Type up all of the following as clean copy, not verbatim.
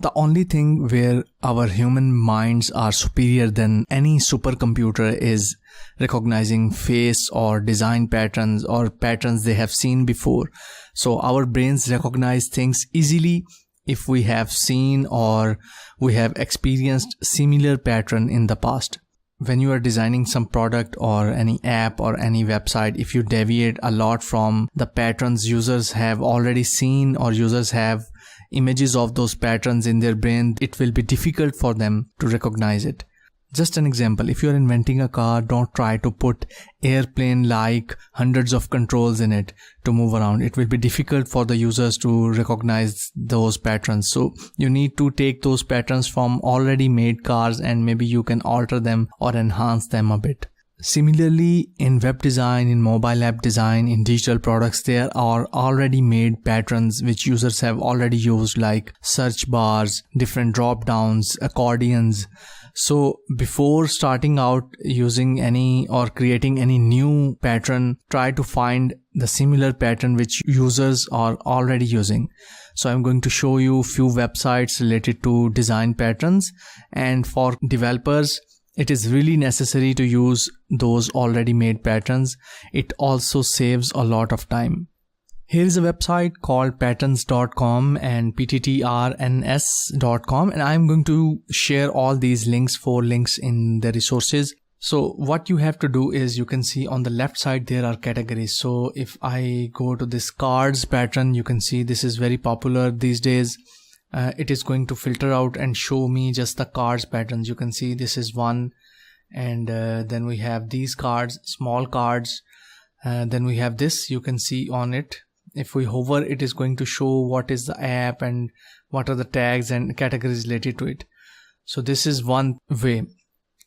The only thing where our human minds are superior than any supercomputer is recognizing face or design patterns or patterns they have seen before. So our brains recognize things easily if we have seen or we have experienced similar pattern in the past. When you are designing some product or any app or any website, if you deviate a lot from the patterns users have already seen or users have images of those patterns in their brain, it will be difficult for them to recognize it. Just an example, if you're inventing a car, don't try to put airplane-like hundreds of controls in it to move around. It will be difficult for the users to recognize those patterns. So you need to take those patterns from already made cars and maybe you can alter them or enhance them a bit. Similarly, in web design, in mobile app design, in digital products, there are already made patterns which users have already used, like search bars, different drop downs, accordions. So before starting out using any or creating any new pattern, try to find the similar pattern which users are already using. So I'm going to show you a few websites related to design patterns, and for developers, it is really necessary to use those already made patterns. It also saves a lot of time. Here is a website called patterns.com and pttrns.com, and I'm going to share all these links, 4 links in the resources. So what you have to do is, you can see on the left side there are categories. So if I go to this cards pattern, you can see this is very popular these days. It is going to filter out and show me just the cards patterns. You can see this is one, and then we have these cards, small cards. Then we have this, you can see on it. If we hover, it is going to show what is the app and what are the tags and categories related to it. So this is one way.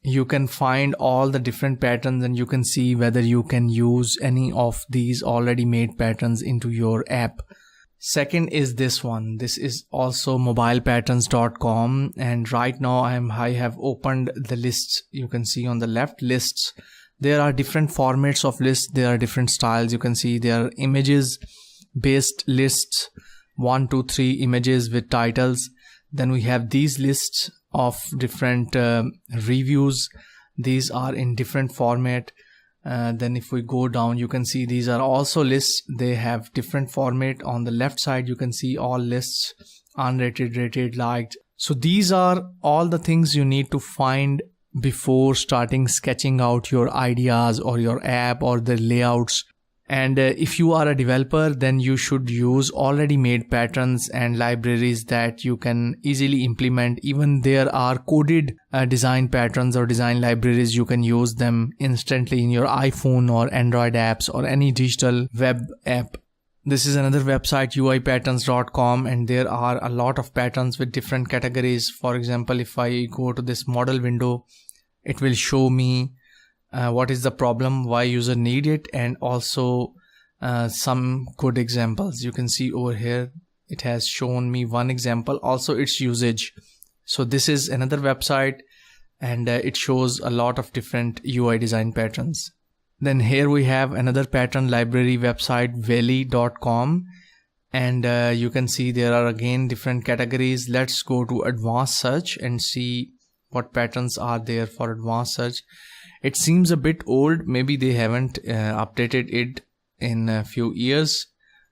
You can find all the different patterns and you can see whether you can use any of these already made patterns into your app. Second is this one. This is also mobilepatterns.com, and right now I have opened the lists. You can see on the left, lists. There are different formats of lists. There are different styles. You can see there are images based lists, 1, 2, 3 images with titles. Then we have these lists of different reviews. These are in different format. Then if we go down, you can see these are also lists. They have different format. On the left side, you can see all lists, unrated, rated, liked. So these are all the things you need to find before starting sketching out your ideas or your app or the layouts. And if you are a developer, then you should use already made patterns and libraries that you can easily implement. Even there are coded design patterns or design libraries. You can use them instantly in your iPhone or Android apps or any digital web app. This is another website, uipatterns.com, and there are a lot of patterns with different categories. For example, if I go to this model window, it will show me what is the problem, why user need it, and also some good examples. You can see over here, it has shown me one example, also its usage. So this is another website, and it shows a lot of different UI design patterns. Then here we have another pattern library website, valley.com, and you can see there are again different categories. Let's go to advanced search and see what patterns are there for advanced search. It seems a bit old. Maybe they haven't updated it in a few years,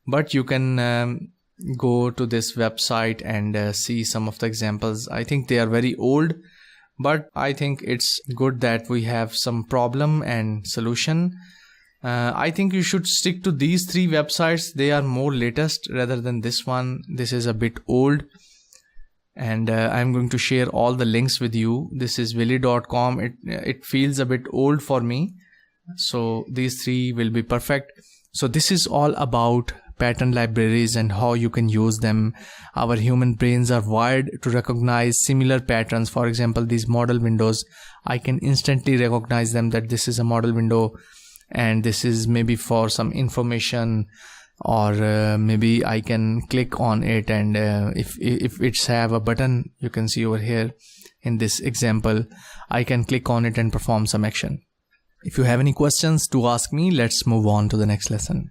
but you can go to this website and see some of the examples. I think they are very old, but I think it's good that we have some problem and solution. I think you should stick to these 3 websites. They are more latest rather than this one. This is a bit old. And I'm going to share all the links with you. This is valley.com. It feels a bit old for me. So these 3 will be perfect. So this is all about pattern libraries and how you can use them. Our human brains are wired to recognize similar patterns. For example, these model windows, I can instantly recognize them that this is a model window and this is maybe for some information, or maybe I can click on it, and if it's have a button, you can see over here in this example, I can click on it and perform some action. If you have any questions to ask me, let's move on to the next lesson.